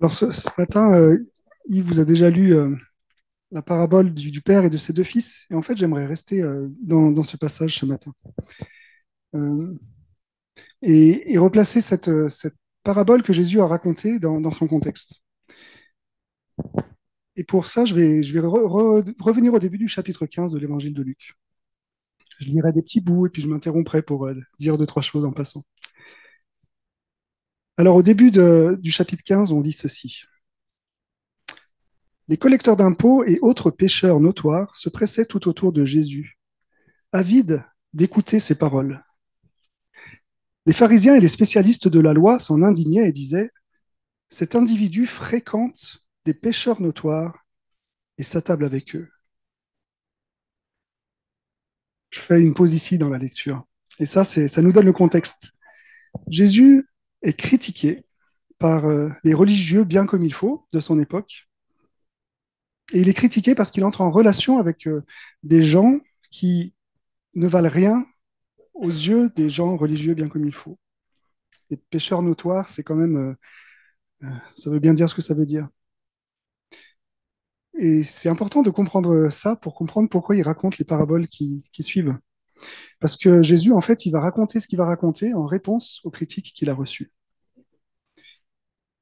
Alors ce matin, Yves vous a déjà lu la parabole du père et de ses deux fils. Et en fait, j'aimerais rester dans ce passage ce matin euh, et replacer cette parabole que Jésus a racontée dans son contexte. Et pour ça, je vais revenir au début du chapitre 15 de l'évangile de Luc. Je lirai des petits bouts et puis je m'interromprai pour dire deux, trois choses en passant. Alors au début du chapitre 15, on lit ceci. Les collecteurs d'impôts et autres pécheurs notoires se pressaient tout autour de Jésus, avides d'écouter ses paroles. Les pharisiens et les spécialistes de la loi s'en indignaient et disaient: cet individu fréquente des pécheurs notoires et s'attable avec eux. Je fais une pause ici dans la lecture. Et ça nous donne le contexte. Jésus est critiqué par les religieux bien comme il faut de son époque. Et il est critiqué parce qu'il entre en relation avec des gens qui ne valent rien aux yeux des gens religieux bien comme il faut. Les pécheurs notoires, c'est quand même, ça veut bien dire ce que ça veut dire. Et c'est important de comprendre ça pour comprendre pourquoi il raconte les paraboles qui suivent. Parce que Jésus, en fait, il va raconter ce qu'il va raconter en réponse aux critiques qu'il a reçues.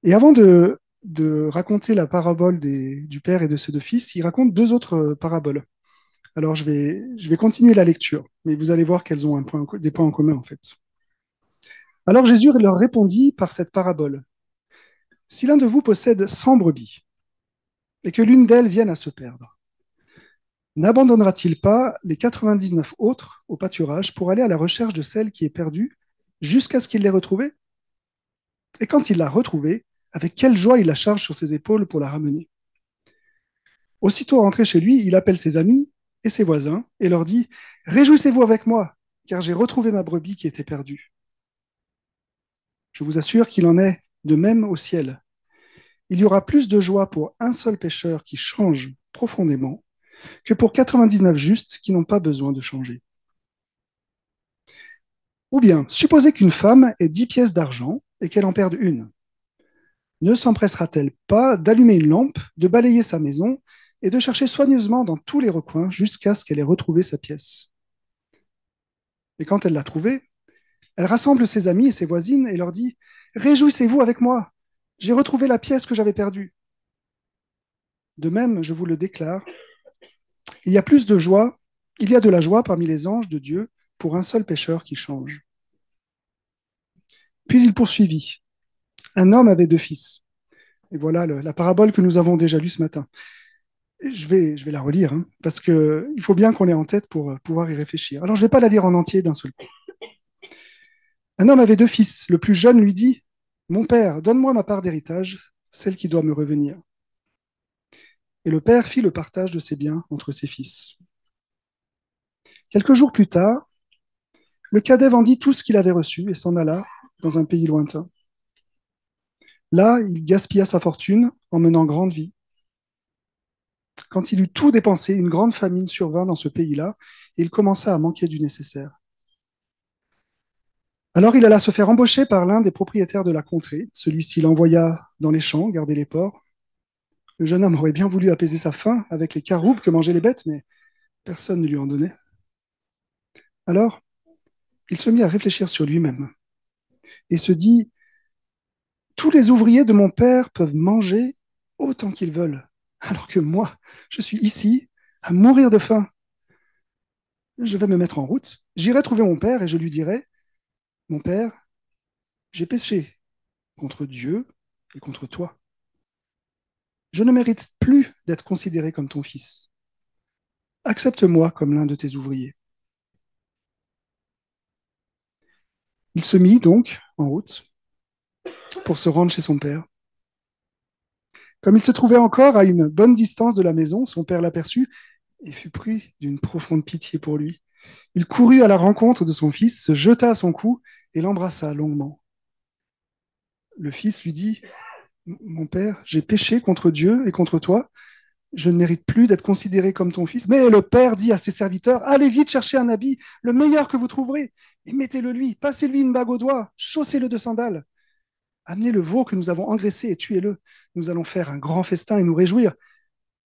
Et avant de raconter la parabole du Père et de ses deux fils, il raconte deux autres paraboles. Alors, je vais continuer la lecture, mais vous allez voir qu'elles ont des points en commun, en fait. Alors Jésus leur répondit par cette parabole. Si l'un de vous possède 100 brebis et que l'une d'elles vienne à se perdre, n'abandonnera-t-il pas les 99 autres au pâturage pour aller à la recherche de celle qui est perdue jusqu'à ce qu'il l'ait retrouvée? Et quand il l'a retrouvée, avec quelle joie il la charge sur ses épaules pour la ramener? Aussitôt rentré chez lui, il appelle ses amis et ses voisins et leur dit: réjouissez-vous avec moi, car j'ai retrouvé ma brebis qui était perdue. Je vous assure qu'il en est de même au ciel. Il y aura plus de joie pour un seul pécheur qui change profondément que pour 99 justes qui n'ont pas besoin de changer. Ou bien, supposez qu'une femme ait 10 pièces d'argent et qu'elle en perde une. Ne s'empressera-t-elle pas d'allumer une lampe, de balayer sa maison et de chercher soigneusement dans tous les recoins jusqu'à ce qu'elle ait retrouvé sa pièce? Et quand elle l'a trouvée, elle rassemble ses amis et ses voisines et leur dit: réjouissez-vous avec moi, j'ai retrouvé la pièce que j'avais perdue. De même, je vous le déclare, il y a plus de joie, il y a de la joie parmi les anges de Dieu pour un seul pécheur qui change. Puis il poursuivit. Un homme avait deux fils. Et voilà la parabole que nous avons déjà lue ce matin. Je vais la relire, hein, parce qu'il faut bien qu'on l'ait en tête pour pouvoir y réfléchir. Alors, je ne vais pas la lire en entier d'un seul coup. Un homme avait deux fils. Le plus jeune lui dit: mon père, donne-moi ma part d'héritage, celle qui doit me revenir. Et le père fit le partage de ses biens entre ses fils. Quelques jours plus tard, le cadet vendit tout ce qu'il avait reçu et s'en alla dans un pays lointain. Là, il gaspilla sa fortune en menant grande vie. Quand il eut tout dépensé, une grande famine survint dans ce pays-là et il commença à manquer du nécessaire. Alors il alla se faire embaucher par l'un des propriétaires de la contrée. Celui-ci l'envoya dans les champs, garder les porcs. Le jeune homme aurait bien voulu apaiser sa faim avec les caroubes que mangeaient les bêtes, mais personne ne lui en donnait. Alors, il se mit à réfléchir sur lui-même et se dit: tous les ouvriers de mon père peuvent manger autant qu'ils veulent, alors que moi, je suis ici à mourir de faim. Je vais me mettre en route, j'irai trouver mon père et je lui dirai: mon père, j'ai péché contre Dieu et contre toi. Je ne mérite plus d'être considéré comme ton fils. Accepte-moi comme l'un de tes ouvriers. Il se mit donc en route pour se rendre chez son père. Comme il se trouvait encore à une bonne distance de la maison, son père l'aperçut et fut pris d'une profonde pitié pour lui. Il courut à la rencontre de son fils, se jeta à son cou et l'embrassa longuement. Le fils lui dit: mon père, j'ai péché contre Dieu et contre toi. Je ne mérite plus d'être considéré comme ton fils. Mais le père dit à ses serviteurs: allez vite chercher un habit, le meilleur que vous trouverez, et mettez-le lui, passez-lui une bague au doigt, chaussez-le de sandales. amenez le veau que nous avons engraissé et tuez-le. Nous allons faire un grand festin et nous réjouir,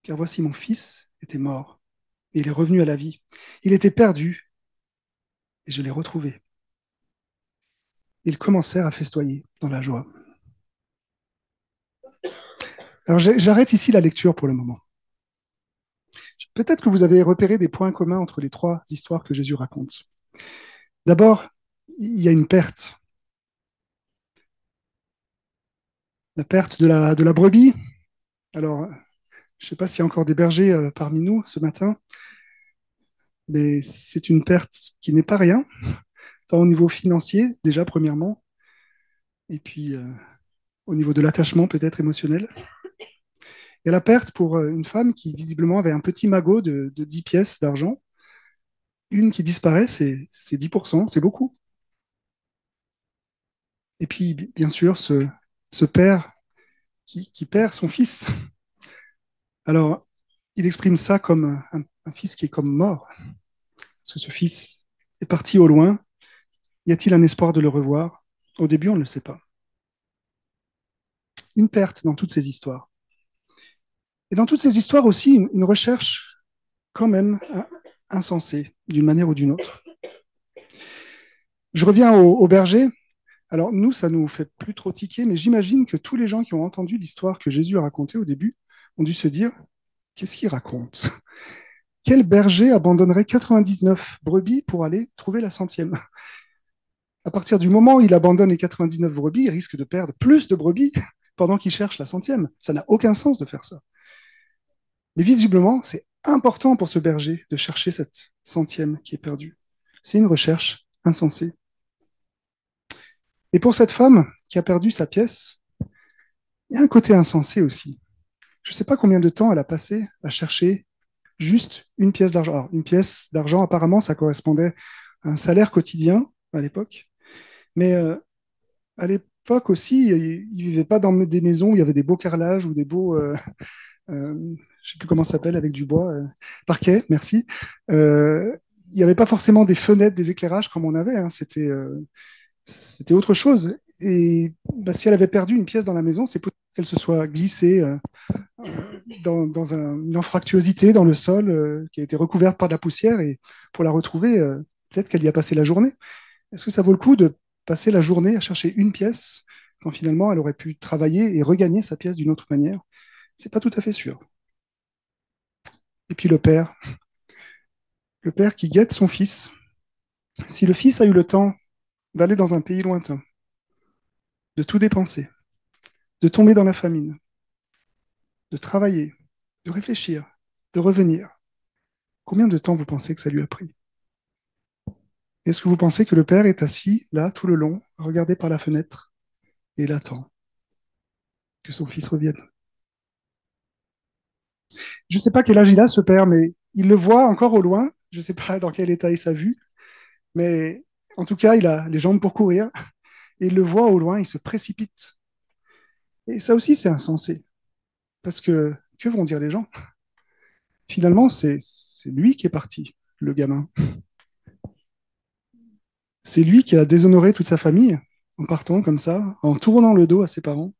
car voici mon fils était mort et il est revenu à la vie. Il était perdu et je l'ai retrouvé. Ils commencèrent à festoyer dans la joie. Alors j'arrête ici la lecture pour le moment. Peut-être que vous avez repéré des points communs entre les trois histoires que Jésus raconte. D'abord, il y a une perte. La perte de la brebis. Alors, je ne sais pas s'il y a encore des bergers parmi nous ce matin, mais c'est une perte qui n'est pas rien, tant au niveau financier, déjà, premièrement, et puis au niveau de l'attachement, peut-être émotionnel. Il y a la perte pour une femme qui, visiblement, avait un petit magot de 10 pièces d'argent. Une qui disparaît, c'est 10%, c'est beaucoup. Et puis, bien sûr, ce père qui perd son fils. Alors, il exprime ça comme un fils qui est comme mort. Parce que ce fils est parti au loin. Y a-t-il un espoir de le revoir? Au début, on ne le sait pas. Une perte dans toutes ces histoires. Et dans toutes ces histoires aussi, une recherche quand même insensée, d'une manière ou d'une autre. Je reviens au berger. Alors nous, ça nous fait plus trop tiquer, mais j'imagine que tous les gens qui ont entendu l'histoire que Jésus a racontée au début ont dû se dire, qu'est-ce qu'il raconte? Quel berger abandonnerait 99 brebis pour aller trouver la centième? À partir du moment où il abandonne les 99 brebis, il risque de perdre plus de brebis pendant qu'il cherche la centième. Ça n'a aucun sens de faire ça. Mais visiblement, c'est important pour ce berger de chercher cette centième qui est perdue. C'est une recherche insensée. Et pour cette femme qui a perdu sa pièce, il y a un côté insensé aussi. Je ne sais pas combien de temps elle a passé à chercher juste une pièce d'argent. Alors, une pièce d'argent, apparemment, ça correspondait à un salaire quotidien à l'époque. Mais à l'époque aussi, ils ne vivaient pas dans des maisons où il y avait des beaux carrelages ou des beaux, je ne sais plus comment ça s'appelle, avec du bois, parquet, merci. Il n'y avait pas forcément des fenêtres, des éclairages comme on avait. Hein. C'était autre chose. Et bah, si elle avait perdu une pièce dans la maison, c'est possible qu'elle se soit glissée dans une anfractuosité dans le sol qui a été recouverte par de la poussière. Et pour la retrouver, peut-être qu'elle y a passé la journée. Est-ce que ça vaut le coup de passer la journée à chercher une pièce quand finalement elle aurait pu travailler et regagner sa pièce d'une autre manière? C'est pas tout à fait sûr. Et puis le père qui guette son fils. Si le fils a eu le temps d'aller dans un pays lointain, de tout dépenser, de tomber dans la famine, de travailler, de réfléchir, de revenir, combien de temps vous pensez que ça lui a pris? Est-ce que vous pensez que le père est assis là tout le long, à regarder par la fenêtre et il attend que son fils revienne? Je ne sais pas quel âge il a, ce père, mais il le voit encore au loin. Je ne sais pas dans quel état est sa vue, mais en tout cas, il a les jambes pour courir et il le voit au loin, il se précipite. Et ça aussi, c'est insensé, parce que vont dire les gens? Finalement, c'est lui qui est parti, le gamin. C'est lui qui a déshonoré toute sa famille en partant comme ça, en tournant le dos à ses parents.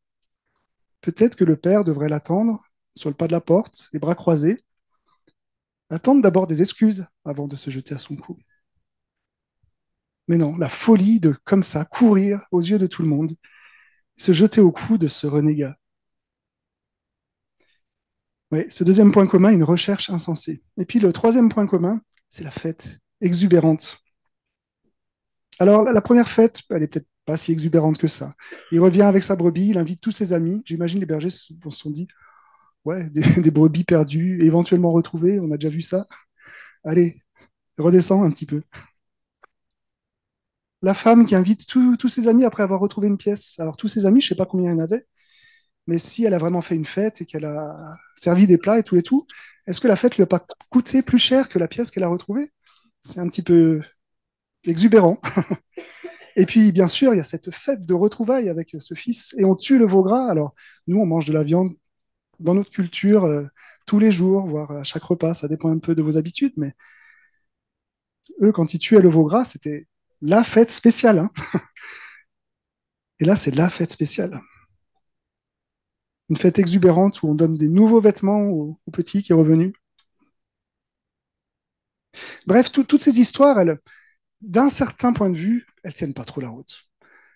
Peut-être que le père devrait l'attendre sur le pas de la porte, les bras croisés, attendre d'abord des excuses avant de se jeter à son cou. Mais non, la folie de, comme ça, courir aux yeux de tout le monde, se jeter au cou de ce renégat. Oui, ce deuxième point commun, une recherche insensée. Et puis le troisième point commun, c'est la fête exubérante. Alors la première fête, elle est peut-être pas si exubérante que ça. Il revient avec sa brebis, il invite tous ses amis. J'imagine les bergers se sont dit, ouais, des brebis perdues, éventuellement retrouvées, on a déjà vu ça. Allez, redescends un petit peu. La femme qui invite tous ses amis après avoir retrouvé une pièce. Alors tous ses amis, je ne sais pas combien il y en avait, mais si elle a vraiment fait une fête et qu'elle a servi des plats et tout, est-ce que la fête lui a pas coûté plus cher que la pièce qu'elle a retrouvée? C'est un petit peu exubérant. Et puis, bien sûr, il y a cette fête de retrouvailles avec ce fils et on tue le veau gras. Alors, nous, on mange de la viande dans notre culture tous les jours, voire à chaque repas. Ça dépend un peu de vos habitudes, mais eux, quand ils tuaient le veau gras, c'était la fête spéciale. Hein. Et là, c'est la fête spéciale. Une fête exubérante où on donne des nouveaux vêtements au petit qui est revenu. Bref, toutes ces histoires, d'un certain point de vue, elles tiennent pas trop la route.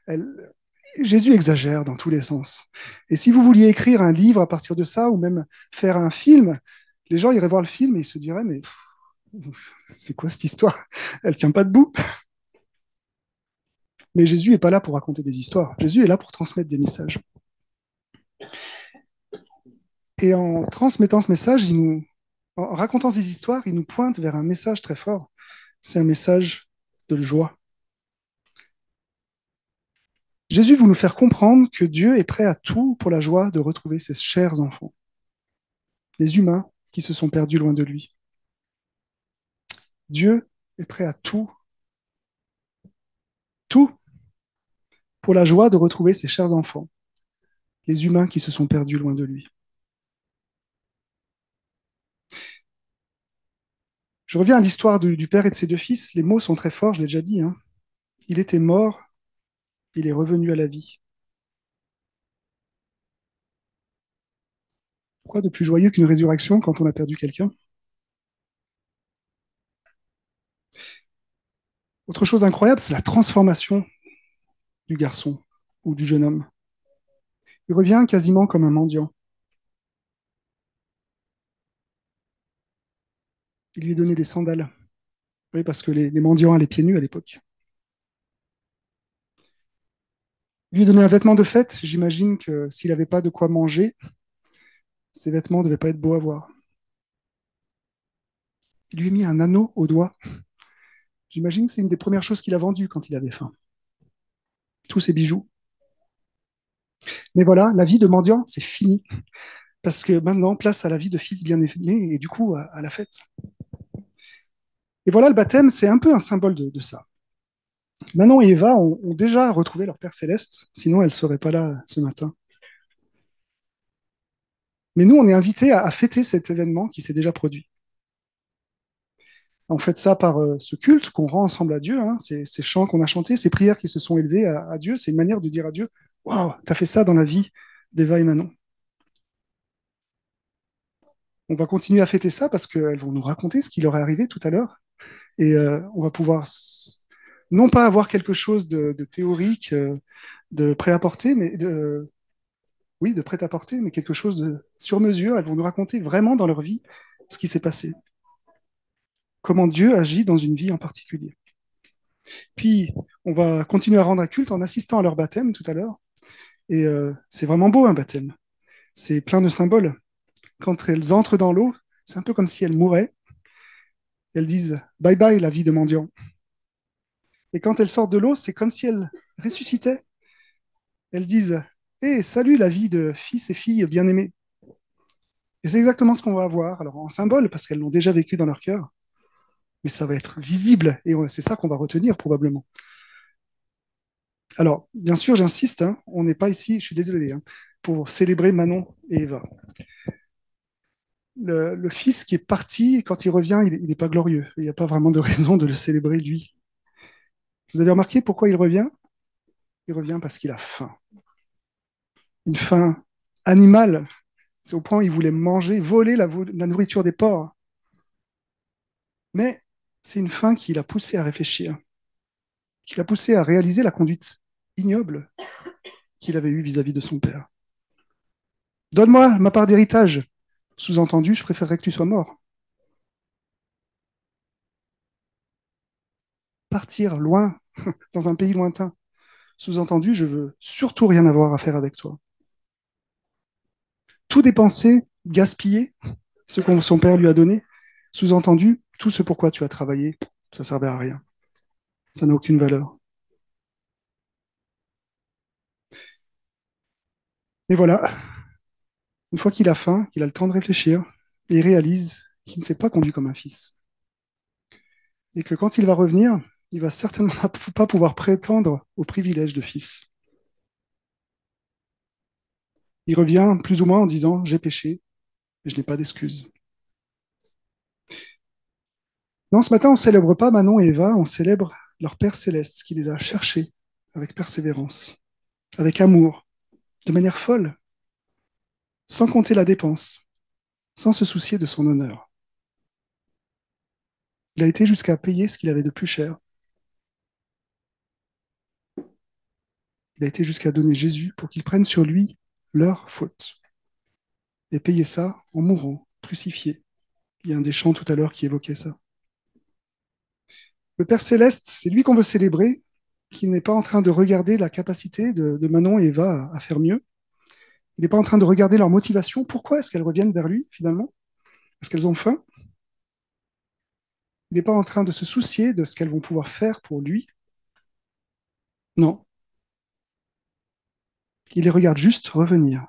Elles- Jésus exagère dans tous les sens. Et si vous vouliez écrire un livre à partir de ça, ou même faire un film, les gens iraient voir le film et ils se diraient, mais c'est quoi cette histoire? Elle tient pas debout. Mais Jésus n'est pas là pour raconter des histoires. Jésus est là pour transmettre des messages. Et en transmettant ce message, en racontant ces histoires, il nous pointe vers un message très fort. C'est un message de joie. Jésus veut nous faire comprendre que Dieu est prêt à tout pour la joie de retrouver ses chers enfants, les humains qui se sont perdus loin de lui. Dieu est prêt à tout, tout pour la joie de retrouver ses chers enfants, les humains qui se sont perdus loin de lui. Je reviens à l'histoire du père et de ses deux fils. Les mots sont très forts, je l'ai déjà dit, hein. Il était mort, il est revenu à la vie. Quoi de plus joyeux qu'une résurrection quand on a perdu quelqu'un? Autre chose incroyable, c'est la transformation du garçon ou du jeune homme. Il revient quasiment comme un mendiant. Il lui est donné des sandales. Oui, parce que les mendiants allaient pieds nus à l'époque. Il lui a donné un vêtement de fête. J'imagine que s'il n'avait pas de quoi manger, ses vêtements ne devaient pas être beaux à voir. Il lui a mis un anneau au doigt. J'imagine que c'est une des premières choses qu'il a vendues quand il avait faim. Tous ses bijoux. Mais voilà, la vie de mendiant, c'est fini. Parce que maintenant, place à la vie de fils bien-aimé et du coup à la fête. Et voilà, le baptême, c'est un peu un symbole de ça. Manon et Eva ont déjà retrouvé leur Père céleste, sinon elles ne seraient pas là ce matin. Mais nous, on est invités à fêter cet événement qui s'est déjà produit. On fait ça par ce culte qu'on rend ensemble à Dieu, hein, ces chants qu'on a chantés, ces prières qui se sont élevées à Dieu. C'est une manière de dire à Dieu, waouh, t'as fait ça dans la vie d'Eva et Manon. On va continuer à fêter ça parce qu'elles vont nous raconter ce qui leur est arrivé tout à l'heure. Et on va pouvoir non pas avoir quelque chose de théorique, de prêt-à-porter, mais oui, de prêt-à-porter, mais quelque chose de sur mesure. Elles vont nous raconter vraiment dans leur vie ce qui s'est passé, comment Dieu agit dans une vie en particulier. Puis, on va continuer à rendre un culte en assistant à leur baptême tout à l'heure. Et c'est vraiment beau un baptême. C'est plein de symboles. Quand elles entrent dans l'eau, c'est un peu comme si elles mouraient. Elles disent bye bye la vie de mendiant. Et quand elles sortent de l'eau, c'est comme si elles ressuscitaient. Elles disent hé, salut la vie de fils et filles bien-aimés. Et c'est exactement ce qu'on va avoir. Alors en symbole, parce qu'elles l'ont déjà vécu dans leur cœur, mais ça va être visible. Et c'est ça qu'on va retenir probablement. Alors, bien sûr, j'insiste, hein, on n'est pas ici, je suis désolé, hein, pour célébrer Manon et Eva. Le fils qui est parti, quand il revient, il n'est pas glorieux. Il n'y a pas vraiment de raison de le célébrer, lui. Vous avez remarqué pourquoi il revient? Il revient parce qu'il a faim. Une faim animale. C'est au point où il voulait manger, voler la nourriture des porcs. Mais c'est une faim qui l'a poussé à réfléchir, qui l'a poussé à réaliser la conduite ignoble qu'il avait eue vis-à-vis de son père. Donne-moi ma part d'héritage. Sous-entendu, je préférerais que tu sois mort. Partir loin, dans un pays lointain. Sous-entendu, je veux surtout rien avoir à faire avec toi. Tout dépenser, gaspiller ce que son père lui a donné. Sous-entendu, tout ce pourquoi tu as travaillé, ça ne servait à rien. Ça n'a aucune valeur. Et voilà, une fois qu'il a faim, qu'il a le temps de réfléchir, il réalise qu'il ne s'est pas conduit comme un fils. Et que quand il va revenir, il va certainement pas pouvoir prétendre au privilège de fils. Il revient plus ou moins en disant j'ai péché et je n'ai pas d'excuses. Non, ce matin, on ne célèbre pas Manon et Eva, on célèbre leur Père céleste qui les a cherchés avec persévérance. avec amour, de manière folle, sans compter la dépense, sans se soucier de son honneur. Il a été jusqu'à payer ce qu'il avait de plus cher. Il a été jusqu'à donner Jésus pour qu'il prenne sur lui leur faute et payer ça en mourant, crucifié. Il y a un des chants tout à l'heure qui évoquait ça. Le Père Céleste, c'est lui qu'on veut célébrer, qui n'est pas en train de regarder la capacité de Manon et Eva à faire mieux. Il n'est pas en train de regarder leur motivation. Pourquoi est-ce qu'elles reviennent vers lui, finalement? Est-ce qu'elles ont faim? Il n'est pas en train de se soucier de ce qu'elles vont pouvoir faire pour lui. Non. Il les regarde juste revenir.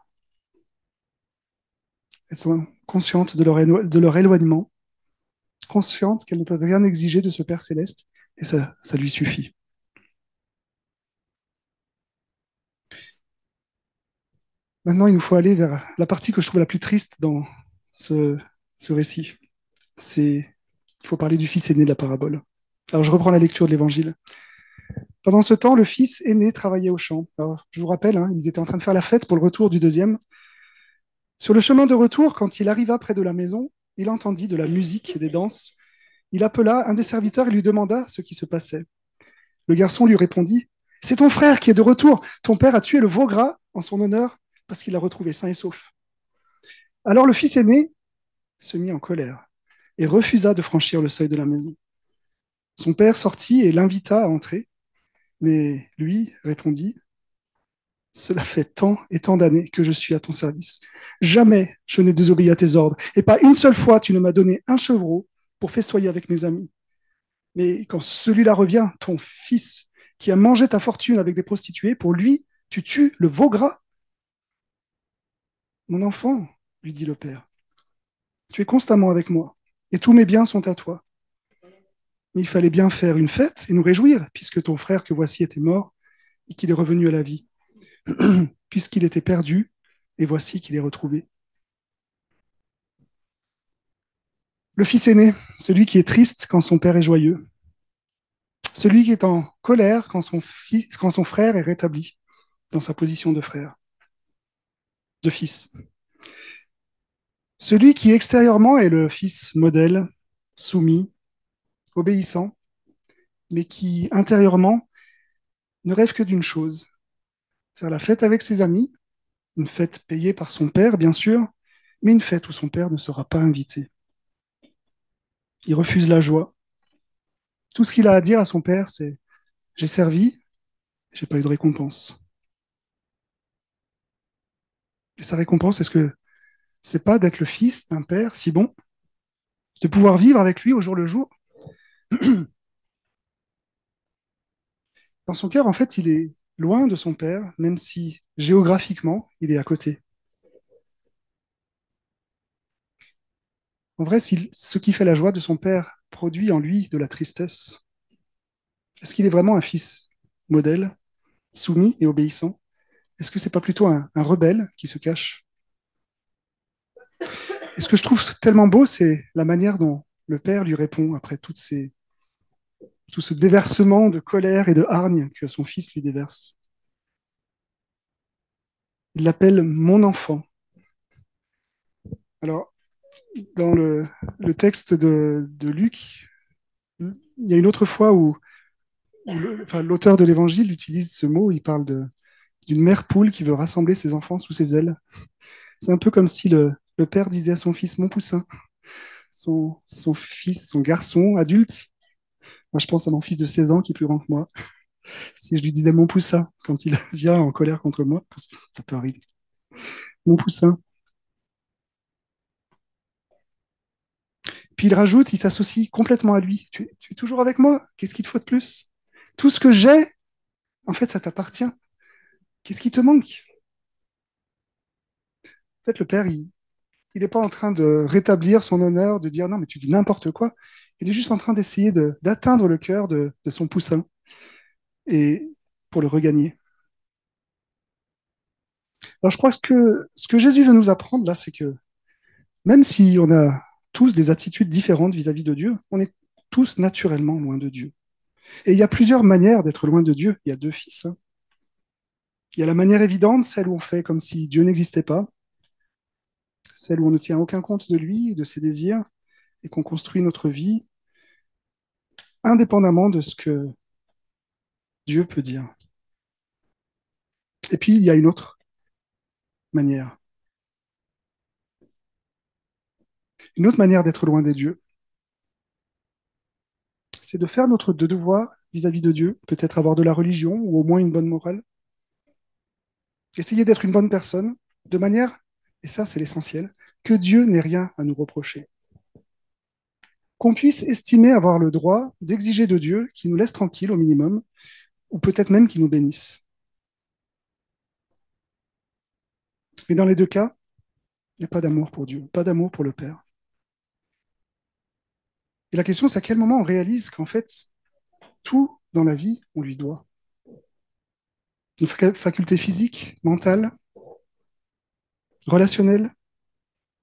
Elles sont conscientes de leur éloignement, conscientes qu'elles ne peuvent rien exiger de ce Père Céleste, et ça lui suffit. Maintenant, il nous faut aller vers la partie que je trouve la plus triste dans ce, ce récit. Il faut parler du fils aîné de la parabole. Alors, je reprends la lecture de l'Évangile. Pendant ce temps, le fils aîné travaillait au champ. Alors, je vous rappelle, hein, ils étaient en train de faire la fête pour le retour du deuxième. Sur le chemin de retour, quand il arriva près de la maison, il entendit de la musique et des danses. Il appela un des serviteurs et lui demanda ce qui se passait. Le garçon lui répondit: C'est ton frère qui est de retour. Ton père a tué le veau gras en son honneur parce qu'il l'a retrouvé sain et sauf. Alors le fils aîné se mit en colère et refusa de franchir le seuil de la maison. Son père sortit et l'invita à entrer, mais lui répondit: Cela fait tant et tant d'années que je suis à ton service. Jamais je n'ai désobéi à tes ordres, et pas une seule fois tu ne m'as donné un chevreau pour festoyer avec mes amis. Mais quand celui-là revient, ton fils, qui a mangé ta fortune avec des prostituées, pour lui, tu tues le veau gras. Mon enfant, lui dit le père, tu es constamment avec moi, et tous mes biens sont à toi. Mais il fallait bien faire une fête et nous réjouir, puisque ton frère que voici était mort et qu'il est revenu à la vie, puisqu'il était perdu, et voici qu'il est retrouvé. Le fils aîné, celui qui est triste quand son père est joyeux, celui qui est en colère quand son frère est rétabli dans sa position de frère, de fils. Celui qui extérieurement est le fils modèle, soumis, obéissant, mais qui intérieurement ne rêve que d'une chose: faire la fête avec ses amis, une fête payée par son père, bien sûr, mais une fête où son père ne sera pas invité. Il refuse la joie. Tout ce qu'il a à dire à son père, c'est: j'ai servi, j'ai pas eu de récompense. Et sa récompense, est-ce que c'est pas d'être le fils d'un père si bon, de pouvoir vivre avec lui au jour le jour? Dans son cœur, en fait, il est loin de son père, même si géographiquement, il est à côté. En vrai, si ce qui fait la joie de son père produit en lui de la tristesse, est-ce qu'il est vraiment un fils modèle, soumis et obéissant? Est-ce que c'est pas plutôt un rebelle qui se cache? Et ce que je trouve tellement beau, c'est la manière dont le père lui répond après tout ce déversement de colère et de hargne que son fils lui déverse. Il l'appelle mon enfant. Alors, dans le texte de Luc, il y a une autre fois où l'auteur de l'évangile utilise ce mot. Il parle d'une mère poule qui veut rassembler ses enfants sous ses ailes. C'est un peu comme si le père disait à son fils: Mon poussin, son fils, son garçon adulte. Moi, je pense à mon fils de 16 ans qui est plus grand que moi. Si je lui disais mon poussin quand il vient en colère contre moi, ça peut arriver. Mon poussin. Puis il rajoute, il s'associe complètement à lui. Tu es toujours avec moi? Qu'est-ce qu'il te faut de plus? Tout ce que j'ai, en fait, ça t'appartient. Qu'est-ce qui te manque? En fait, le père, il n'est pas en train de rétablir son honneur, de dire non, mais tu dis n'importe quoi. Il est juste en train d'essayer d'atteindre le cœur de son poussin et pour le regagner. Alors je crois que ce que Jésus veut nous apprendre là, c'est que même si on a tous des attitudes différentes vis-à-vis de Dieu, on est tous naturellement loin de Dieu. Et il y a plusieurs manières d'être loin de Dieu. Il y a deux fils, hein. Il y a la manière évidente, celle où on fait comme si Dieu n'existait pas, celle où on ne tient aucun compte de lui, de ses désirs, et qu'on construit notre vie indépendamment de ce que Dieu peut dire. Et puis, il y a une autre manière. Une autre manière d'être loin des dieux, c'est de faire notre devoir vis-à-vis de Dieu, peut-être avoir de la religion ou au moins une bonne morale. Essayer d'être une bonne personne, de manière, et ça c'est l'essentiel, que Dieu n'ait rien à nous reprocher. Qu'on puisse estimer avoir le droit d'exiger de Dieu qu'il nous laisse tranquille au minimum, ou peut-être même qu'il nous bénisse. Mais dans les deux cas, il n'y a pas d'amour pour Dieu, pas d'amour pour le Père. Et la question, c'est à quel moment on réalise qu'en fait, tout dans la vie, on lui doit. Une faculté physique, mentale, relationnelle,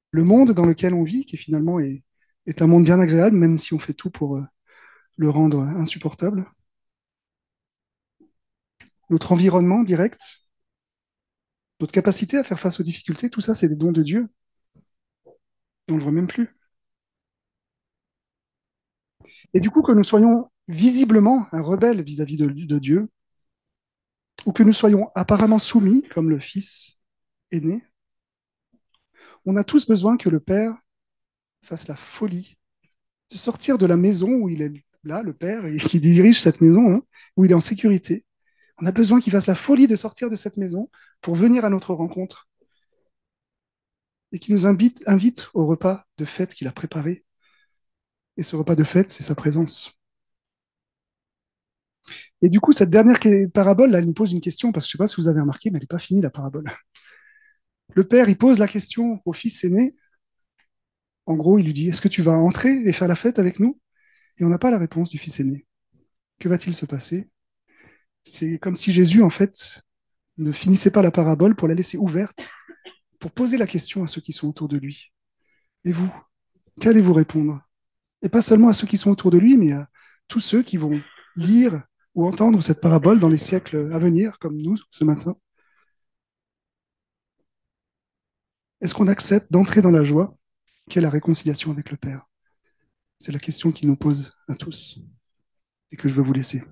le monde dans lequel on vit, qui finalement est un monde bien agréable, même si on fait tout pour le rendre insupportable. Notre environnement direct, notre capacité à faire face aux difficultés, tout ça, c'est des dons de Dieu. Et on ne le voit même plus. Et du coup, que nous soyons visiblement un rebelle vis-à-vis de Dieu, ou que nous soyons apparemment soumis, comme le Fils aîné, on a tous besoin que le Père fasse la folie de sortir de la maison où il est là, le Père, et qui dirige cette maison, hein, où il est en sécurité. On a besoin qu'il fasse la folie de sortir de cette maison pour venir à notre rencontre et qu'il nous invite au repas de fête qu'il a préparé. Et ce repas de fête, c'est sa présence. Et du coup, cette dernière parabole, là, elle nous pose une question, parce que je ne sais pas si vous avez remarqué, mais elle n'est pas finie, la parabole. Le père, il pose la question au fils aîné. En gros, il lui dit, est-ce que tu vas entrer et faire la fête avec nous? Et on n'a pas la réponse du fils aîné. Que va-t-il se passer? C'est comme si Jésus, en fait, ne finissait pas la parabole pour la laisser ouverte, pour poser la question à ceux qui sont autour de lui. Et vous, qu'allez-vous répondre? Et pas seulement à ceux qui sont autour de lui, mais à tous ceux qui vont lire ou entendre cette parabole dans les siècles à venir, comme nous ce matin. Est-ce qu'on accepte d'entrer dans la joie qu'est la réconciliation avec le Père? C'est la question qu'il nous pose à tous et que je veux vous laisser.